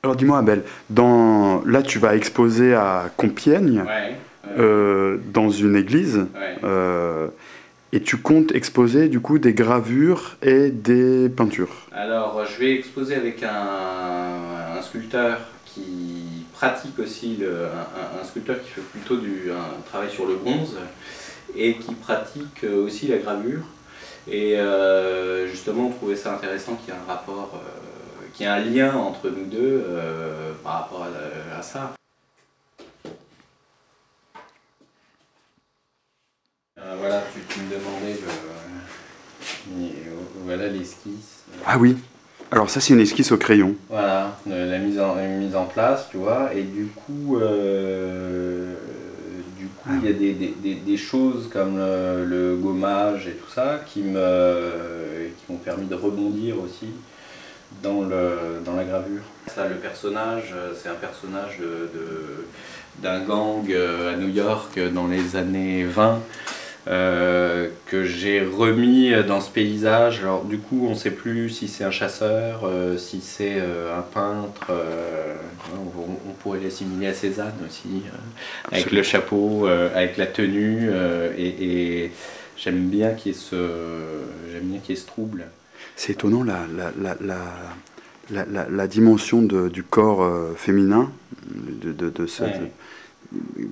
Alors dis-moi Abel, là tu vas exposer à Compiègne, Ouais, dans une église, ouais. euh, et tu comptes exposer du coup des gravures et des peintures. Alors, je vais exposer avec un sculpteur qui pratique aussi, un sculpteur qui fait plutôt un travail sur le bronze et qui pratique aussi la gravure. Et justement, on trouvait ça intéressant qu'il y ait un rapport, qu'il y ait un lien entre nous deux par rapport à ça. Voilà, tu me demandais voilà l'esquisse. Ah oui, alors ça c'est une esquisse au crayon. Voilà, la mise en place, tu vois, et du coup, Ah il y a oui. des choses comme le gommage et tout ça qui m'ont permis de rebondir aussi dans la gravure. Ça, le personnage, c'est un personnage d'un gang à New York dans les années 20. Que j'ai remis dans ce paysage. Alors du coup, on ne sait plus si c'est un chasseur, si c'est un peintre. On pourrait l'assimiler à Cézanne aussi, avec le Absolument. chapeau, avec la tenue. Et j'aime bien qu'il y ait ce trouble. C'est étonnant la dimension du corps féminin, de cette, Ouais.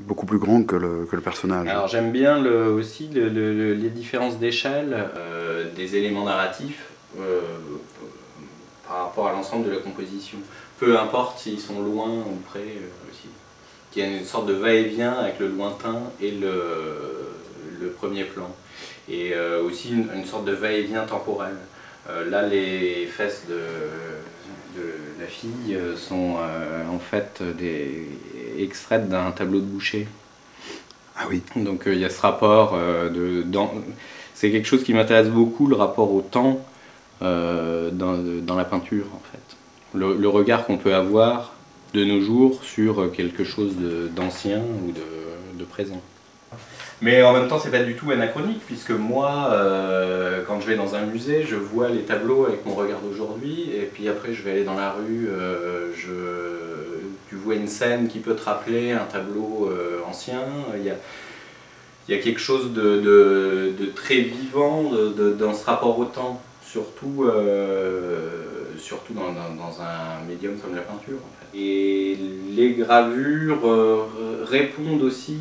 beaucoup plus grand que que le personnage. Alors j'aime bien aussi les différences d'échelle des éléments narratifs par rapport à l'ensemble de la composition. Peu importe s'ils sont loin ou près aussi. Qu'il y a une sorte de va-et-vient avec le lointain et le premier plan. Et aussi une sorte de va-et-vient temporel. Là, les fesses de la fille sont en fait extraites d'un tableau de Boucher. Ah oui, Donc il y a ce rapport c'est quelque chose qui m'intéresse beaucoup, le rapport au temps dans la peinture en fait. Le regard qu'on peut avoir de nos jours sur quelque chose d'ancien ou de présent. Mais en même temps, c'est pas du tout anachronique, puisque moi, quand je vais dans un musée, je vois les tableaux avec mon regard d'aujourd'hui, et puis après, je vais aller dans la rue, tu vois une scène qui peut te rappeler un tableau ancien. Il y a quelque chose de très vivant dans ce rapport au temps, surtout dans un médium comme la peinture. En fait. Et les gravures répondent aussi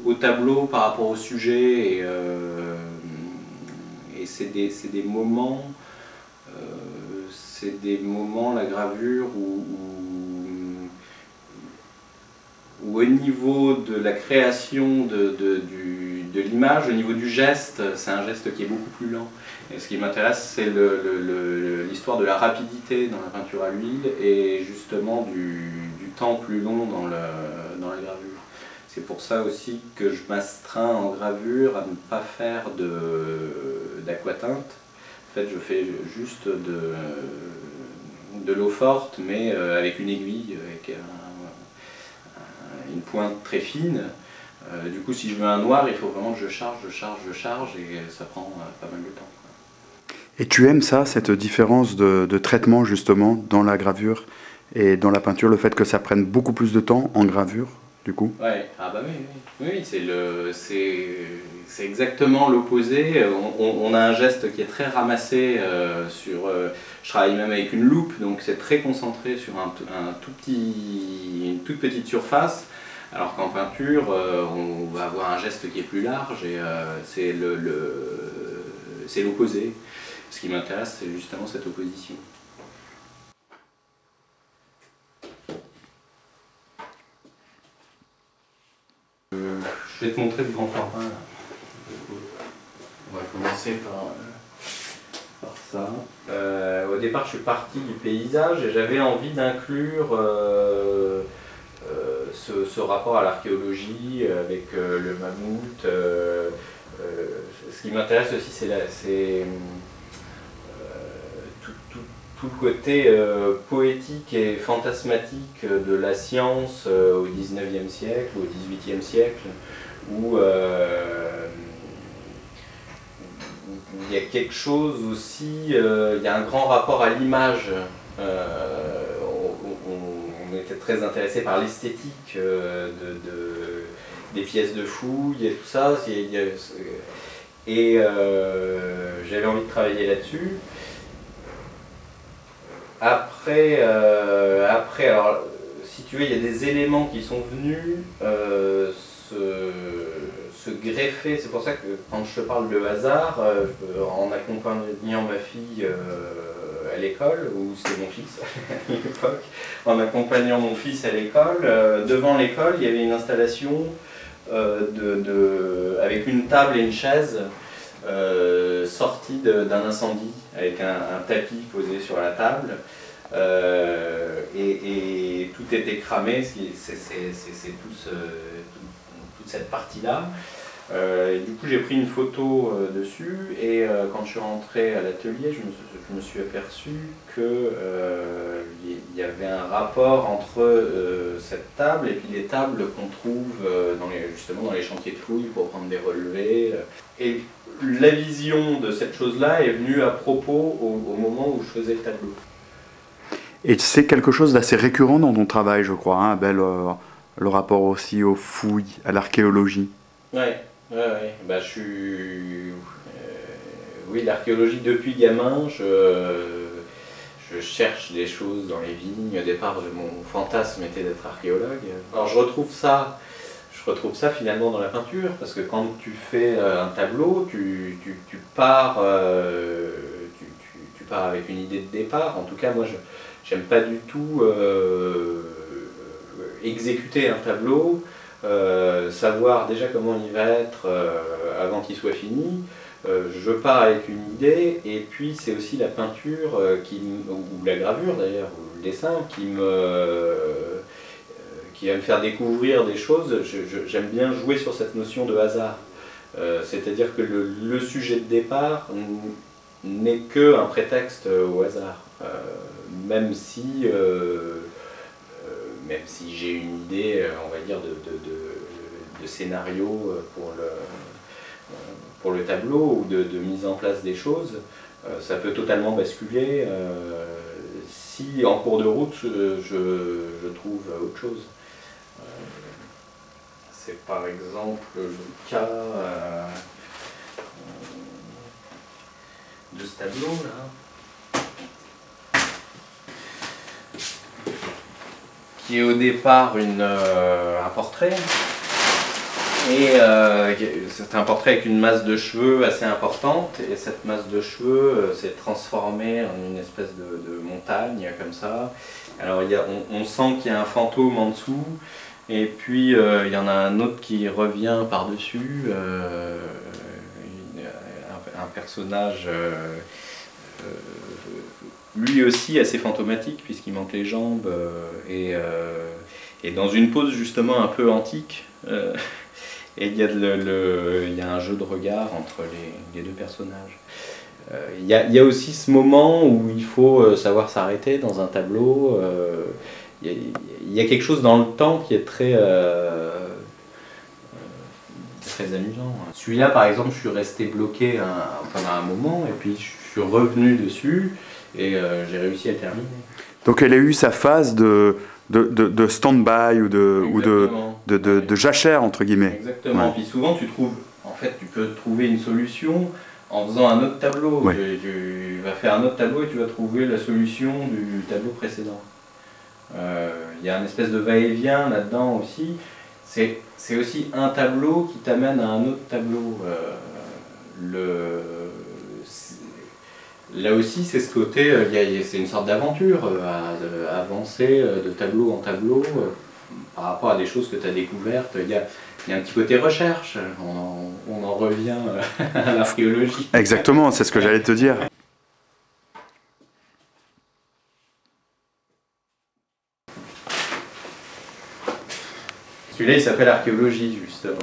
au tableau par rapport au sujet, et c'est des moments, la gravure, où au niveau de la création de l'image, au niveau du geste, c'est un geste qui est beaucoup plus lent. Et ce qui m'intéresse, c'est l'histoire de la rapidité dans la peinture à l'huile et justement du temps plus long dans la gravure. C'est pour ça aussi que je m'astreins en gravure à ne pas faire d'aquateinte. En fait, je fais juste de l'eau forte, mais avec une aiguille, avec une pointe très fine. Du coup, si je veux un noir, il faut vraiment que je charge, et ça prend pas mal de temps. et tu aimes ça, cette différence de traitement justement dans la gravure et dans la peinture, le fait que ça prenne beaucoup plus de temps en gravure, du coup? Ouais, ah bah oui, oui, oui, c'est exactement l'opposé. On a un geste qui est très ramassé je travaille même avec une loupe, donc c'est très concentré sur une toute petite surface. Alors qu'en peinture, on va avoir un geste qui est plus large et c'est l'opposé. Ce qui m'intéresse, c'est justement cette opposition. Je vais te montrer le grand format. On va commencer par ça. Au départ, je suis parti du paysage et j'avais envie d'inclure ce rapport à l'archéologie avec le mammouth. Ce qui m'intéresse aussi, c'est tout le côté poétique et fantasmatique de la science au XIXe siècle, au XVIIIe siècle, où il y a quelque chose aussi, il y a un grand rapport à l'image. était très intéressé par l'esthétique des pièces de fouille et tout ça. Et j'avais envie de travailler là-dessus. Après, alors, si tu veux, il y a des éléments qui sont venus se greffer. C'est pour ça que quand je te parle de hasard, en accompagnant ma fille à l'école, ou c'était mon fils à l'époque, en accompagnant mon fils à l'école, devant l'école, il y avait une installation avec une table et une chaise sortie d'un incendie, avec un tapis posé sur la table. Et tout était cramé, c'est toute cette partie-là. Du coup, j'ai pris une photo dessus et quand je suis rentré à l'atelier, je me suis aperçu qu'il y avait un rapport entre cette table et puis les tables qu'on trouve justement dans les chantiers de fouilles pour prendre des relevés. Et la vision de cette chose-là est venue à propos au moment où je faisais le tableau. Et c'est quelque chose d'assez récurrent dans ton travail, je crois, hein, Abel, le rapport aussi aux fouilles, à l'archéologie. Ouais. Bah, oui, l'archéologie, depuis gamin, je cherche des choses dans les vignes. Au départ, mon fantasme était d'être archéologue. Alors je retrouve ça finalement dans la peinture, parce que quand tu fais un tableau, tu pars avec une idée de départ. En tout cas, moi, j'aime pas du tout exécuter un tableau, savoir déjà comment il va être avant qu'il soit fini. Je pars avec une idée, et puis c'est aussi la peinture, ou la gravure d'ailleurs, ou le dessin, qui va me faire découvrir des choses. J'aime bien jouer sur cette notion de hasard. C'est-à-dire que le sujet de départ n'est qu'un prétexte au hasard. Même si j'ai une idée, on va dire, de scénario pour le tableau, ou de mise en place des choses, ça peut totalement basculer si en cours de route je trouve autre chose. C'est par exemple le cas de ce tableau là, qui est au départ un portrait, et c'est un portrait avec une masse de cheveux assez importante, et cette masse de cheveux s'est transformée en une espèce de montagne comme ça. Alors on sent qu'il y a un fantôme en dessous, et puis il y en a un autre qui revient par-dessus, un personnage lui aussi assez fantomatique, puisqu'il manque les jambes, et dans une pose justement un peu antique, et il y a un jeu de regard entre les deux personnages. Il y a aussi ce moment où il faut savoir s'arrêter dans un tableau. Il y a quelque chose dans le temps qui est très amusant. Celui-là, par exemple, je suis resté bloqué pendant un moment, et puis je suis revenu dessus, et j'ai réussi à le terminer. Donc elle a eu sa phase de stand-by ou de jachère, entre guillemets. Exactement. Ouais. Puis souvent, tu peux trouver une solution en faisant un autre tableau. Ouais. Tu vas faire un autre tableau et tu vas trouver la solution du tableau précédent. Il y a une espèce de va-et-vient là-dedans aussi. C'est aussi un tableau qui t'amène à un autre tableau. Là aussi, c'est ce côté, c'est une sorte d'aventure, à avancer de tableau en tableau par rapport à des choses que tu as découvertes. Il y a un petit côté recherche, on en revient à l'archéologie. Exactement, c'est ce que j'allais te dire. Celui-là, il s'appelle archéologie, justement.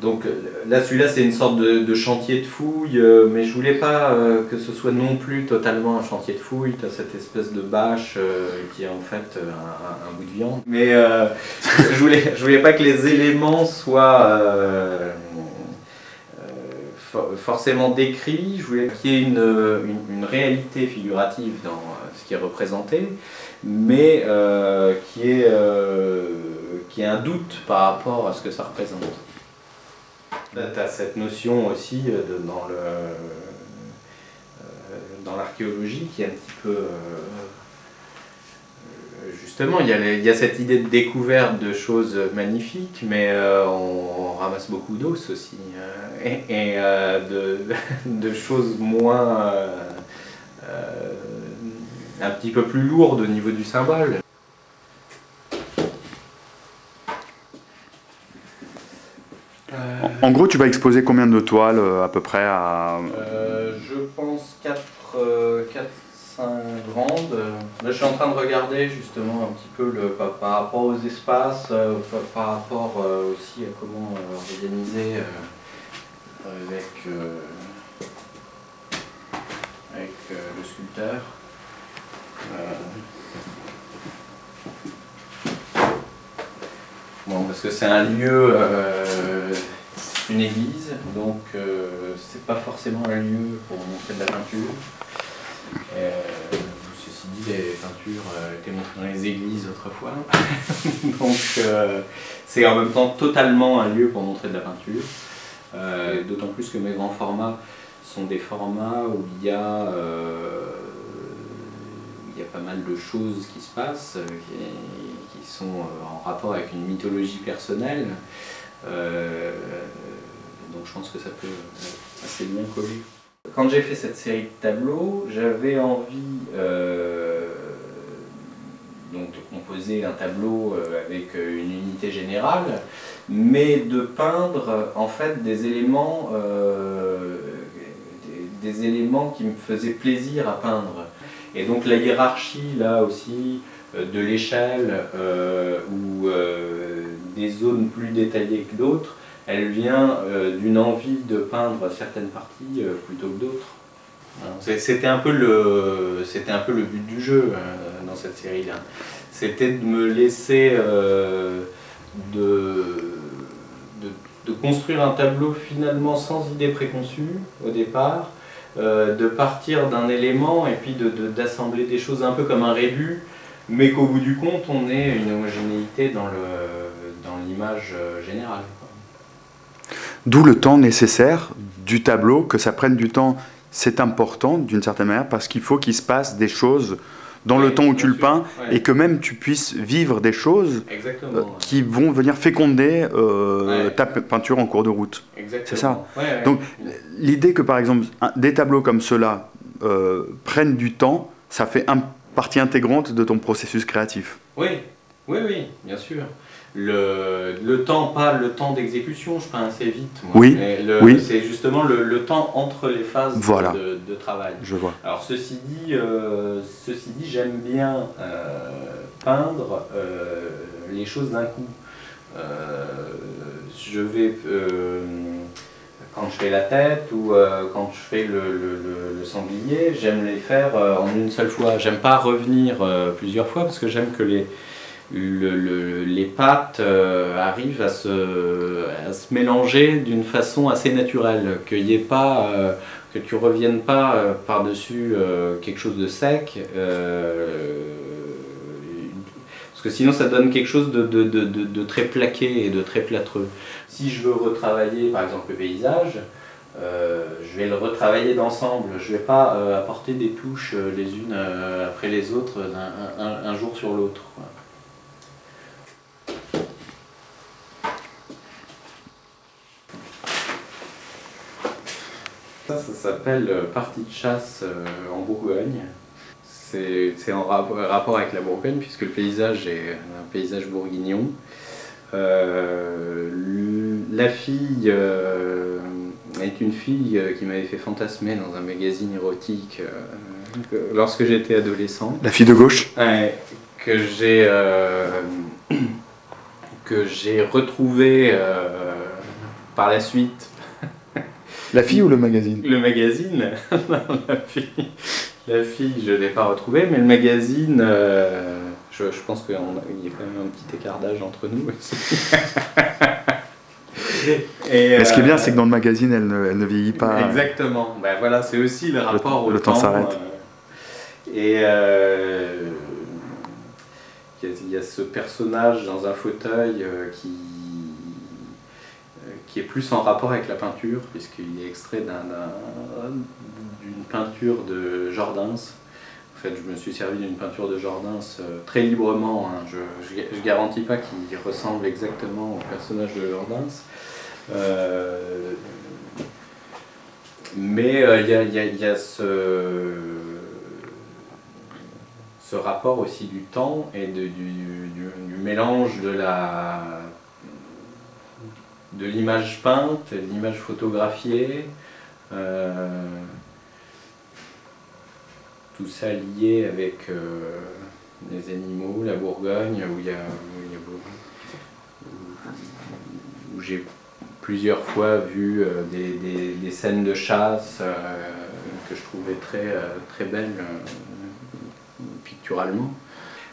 Donc là, celui-là, c'est une sorte de chantier de fouille, mais je voulais pas que ce soit non plus totalement un chantier de fouille. Tu as cette espèce de bâche qui est en fait un bout de viande. Mais je voulais pas que les éléments soient forcément décrits. Je voulais qu'il y ait une réalité figurative dans ce qui est représenté, mais qui est un doute par rapport à ce que ça représente. Tu as cette notion aussi dans l'archéologie qui est un petit peu... justement, il y a cette idée de découverte de choses magnifiques, mais on ramasse beaucoup d'os aussi, et de choses moins... un petit peu plus lourdes au niveau du symbole. En gros, tu vas exposer combien de toiles à peu près Je pense 4-5 grandes. Là, je suis en train de regarder justement un petit peu par rapport aux espaces, par rapport aussi à comment organiser avec le sculpteur. Bon, parce que c'est un lieu, une église, donc c'est pas forcément un lieu pour montrer de la peinture. Ceci dit, les peintures étaient montrées dans les églises autrefois, donc c'est en même temps totalement un lieu pour montrer de la peinture. D'autant plus que mes grands formats sont des formats où il y a pas mal de choses qui se passent, qui sont en rapport avec une mythologie personnelle. Donc je pense que ça peut assez bien coller. Quand j'ai fait cette série de tableaux, j'avais envie donc de composer un tableau avec une unité générale, mais de peindre en fait des éléments qui me faisaient plaisir à peindre. Et donc la hiérarchie là aussi de l'échelle ou des zones plus détaillées que d'autres, elle vient d'une envie de peindre certaines parties plutôt que d'autres. C'était un peu le but du jeu dans cette série-là. C'était de me laisser de construire un tableau finalement sans idée préconçue au départ, de partir d'un élément et puis d'assembler des choses un peu comme un rébus, mais qu'au bout du compte on ait une homogénéité dans l'image générale. D'où le temps nécessaire du tableau, que ça prenne du temps, c'est important d'une certaine manière, parce qu'il faut qu'il se passe des choses dans le temps où tu le peins, et que même tu puisses vivre des choses qui vont venir féconder ta peinture en cours de route. C'est ça. Donc l'idée que par exemple des tableaux comme ceux-là prennent du temps, ça fait partie intégrante de ton processus créatif. Oui, bien sûr. Le temps, pas le temps d'exécution, je peins assez vite. Moi. Oui, c'est justement le temps entre les phases de travail. Je vois. Alors ceci dit, j'aime bien peindre les choses d'un coup. Je vais, quand je fais la tête ou quand je fais le sanglier, j'aime les faire en une seule fois. J'aime pas revenir plusieurs fois parce que j'aime que les pâtes arrivent à se mélanger d'une façon assez naturelle, qu'il y ait pas, que tu reviennes pas par-dessus quelque chose de sec, parce que sinon ça donne quelque chose de très plaqué et de très plâtreux. Si je veux retravailler par exemple le paysage, je vais le retravailler d'ensemble, je ne vais pas apporter des touches les unes après les autres un jour sur l'autre. Ça s'appelle Partie de chasse en Bourgogne. C'est en rapport avec la Bourgogne puisque le paysage est un paysage bourguignon. La fille est une fille qui m'avait fait fantasmer dans un magazine érotique lorsque j'étais adolescent. La fille de gauche? Ouais, que j'ai retrouvée par la suite. La fille ou le magazine? Le magazine. La fille, je ne l'ai pas retrouvée, mais le magazine, je pense qu'il y a quand même un petit écart d'âge entre nous aussi. Mais ce qui est bien, c'est que dans le magazine, elle ne vieillit pas. Exactement. Ben voilà, c'est aussi le rapport au temps. Le temps s'arrête. il y a ce personnage dans un fauteuil qui est plus en rapport avec la peinture, puisqu'il est extrait d'une peinture de Jordaens. En fait, je me suis servi d'une peinture de Jordaens très librement. Hein. Je ne garantis pas qu'il ressemble exactement au personnage de Jordaens. Mais il y a ce rapport aussi du temps et du mélange de l'image peinte, de l'image photographiée, tout ça lié avec les animaux, la Bourgogne, où j'ai plusieurs fois vu des scènes de chasse que je trouvais très belles picturalement.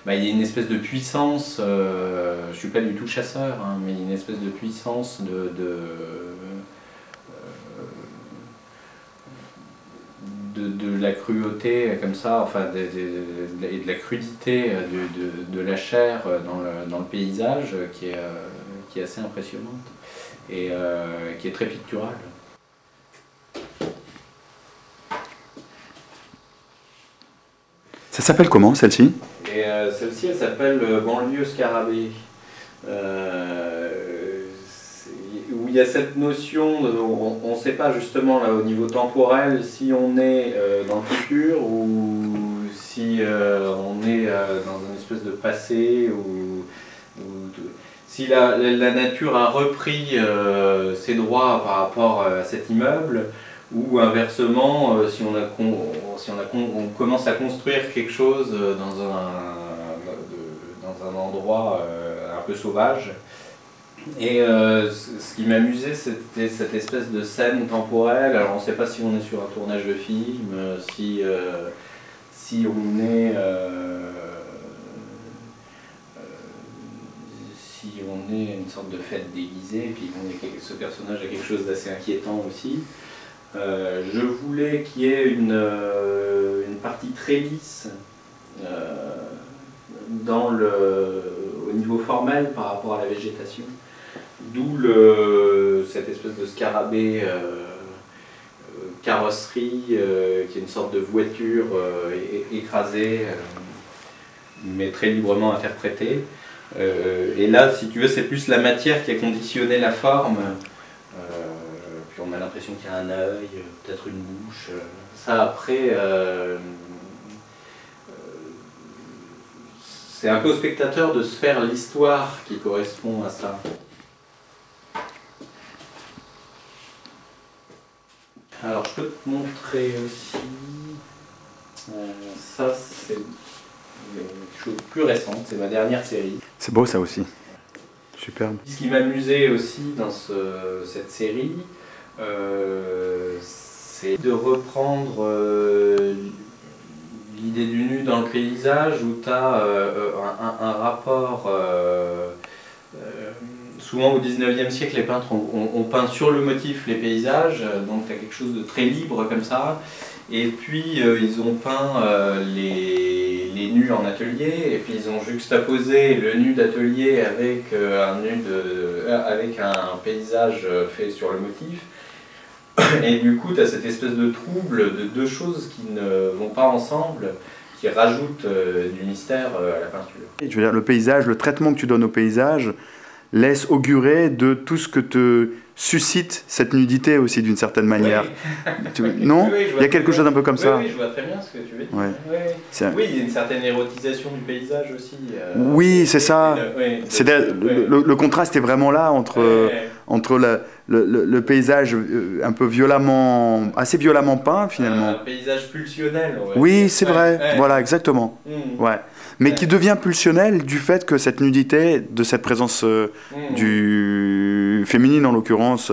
Bah, il y a une espèce de puissance, je ne suis pas du tout chasseur, hein, mais il y a une espèce de puissance de la cruauté comme ça, enfin, et de la crudité de la chair dans le paysage qui est assez impressionnante et qui est très picturale. Ça s'appelle comment, celle-ci? Et celle-ci, elle s'appelle Banlieue Scarabée. Où il y a cette notion, on ne sait pas justement là au niveau temporel si on est dans le futur ou si on est dans une espèce de passé, si la nature a repris ses droits par rapport à cet immeuble, ou inversement, si on commence à construire quelque chose dans un endroit un peu sauvage. Et ce qui m'amusait, c'était cette espèce de scène temporelle. Alors on ne sait pas si on est sur un tournage de film, si on est une sorte de fête déguisée, et puis ce personnage a quelque chose d'assez inquiétant aussi. Je voulais qu'il y ait une partie très lisse au niveau formel par rapport à la végétation, d'où cette espèce de scarabée carrosserie qui est une sorte de voiture écrasée mais très librement interprétée. Et là, si tu veux, c'est plus la matière qui a conditionné la forme. Puis on a l'impression qu'il y a un œil, peut-être une bouche. Ça, après, c'est un peu au spectateur de se faire l'histoire qui correspond à ça. Alors, je peux te montrer aussi. Ça, c'est quelque chose de plus récent, c'est ma dernière série. C'est beau ça aussi. Superbe. Ce qui m'amusait aussi dans cette série, c'est de reprendre l'idée du nu dans le paysage où tu as un rapport. Souvent au 19e siècle, les peintres ont peint sur le motif les paysages, donc tu as quelque chose de très libre comme ça. Et puis ils ont peint les nus en atelier, et puis ils ont juxtaposé le nu d'atelier avec avec un paysage fait sur le motif. Et du coup, tu as cette espèce de trouble de deux choses qui ne vont pas ensemble, qui rajoutent du mystère à la peinture. Je veux dire, le paysage, le traitement que tu donnes au paysage laisse augurer de tout ce que te suscite cette nudité aussi d'une certaine manière. Oui. Non? Oui, il y a quelque chose un peu comme ça. Oui, je vois très bien ce que tu veux dire. Ouais. Oui, il y a une certaine érotisation du paysage aussi. Oui, c'est ça. Le contraste est vraiment là entre le paysage un peu assez violemment peint finalement. Un paysage pulsionnel. Oui, c'est vrai. Voilà, exactement. Ouais. Mais qui devient pulsionnel du fait que cette nudité, de cette présence du féminine en l'occurrence,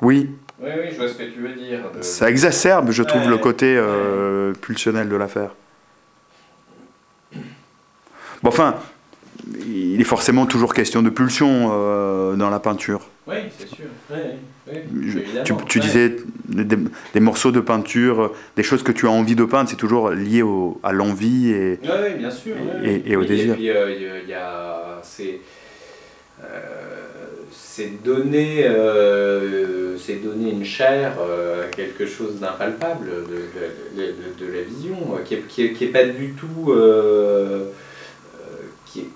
oui. Oui, je vois ce que tu veux dire. Ça exacerbe, je trouve, le côté pulsionnel de l'affaire. Bon, enfin, il est forcément toujours question de pulsion dans la peinture. Oui, c'est sûr. Tu disais des morceaux de peinture, des choses que tu as envie de peindre, c'est toujours lié à l'envie et, bien sûr. et au désir. Et puis, c'est donner une chair à quelque chose d'impalpable de la vision, qui est pas du tout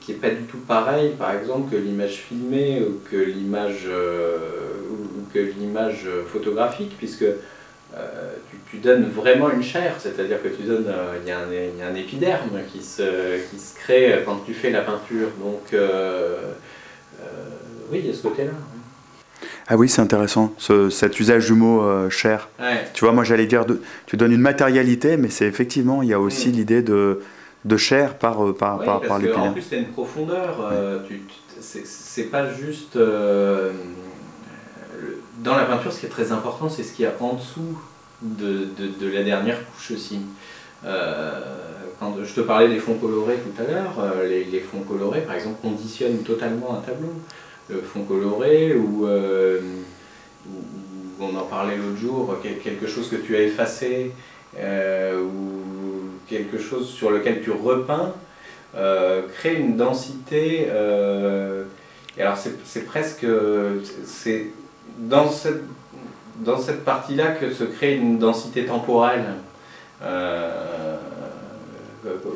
qui est pas du tout pareil, par exemple, que l'image filmée ou que l'image photographique, puisque tu donnes vraiment une chair, c'est-à-dire que tu donnes, il y a un épiderme qui se crée quand tu fais la peinture, donc oui, il y a ce côté-là. Ah oui, c'est intéressant, cet usage du mot chair. Ouais. Tu vois, moi j'allais dire, tu donnes une matérialité, mais c'est effectivement, il y a aussi l'idée de chair par l'épiderme. En plus, tu as une profondeur, c'est pas juste... dans la peinture, ce qui est très important, c'est ce qu'il y a en dessous de la dernière couche aussi. Quand je te parlais des fonds colorés tout à l'heure, les fonds colorés, par exemple, conditionnent totalement un tableau. Le fond coloré, ou on en parlait l'autre jour, quelque chose que tu as effacé, ou quelque chose sur lequel tu repeins, crée une densité. Et alors c'est presque... c'est dans cette partie-là que se crée une densité temporelle.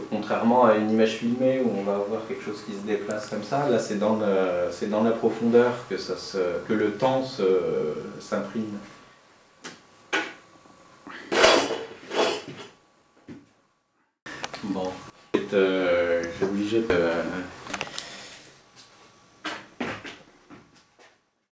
Contrairement à une image filmée où on va avoir quelque chose qui se déplace comme ça, là c'est dans la profondeur que le temps s'imprime. Bon, j'ai obligé de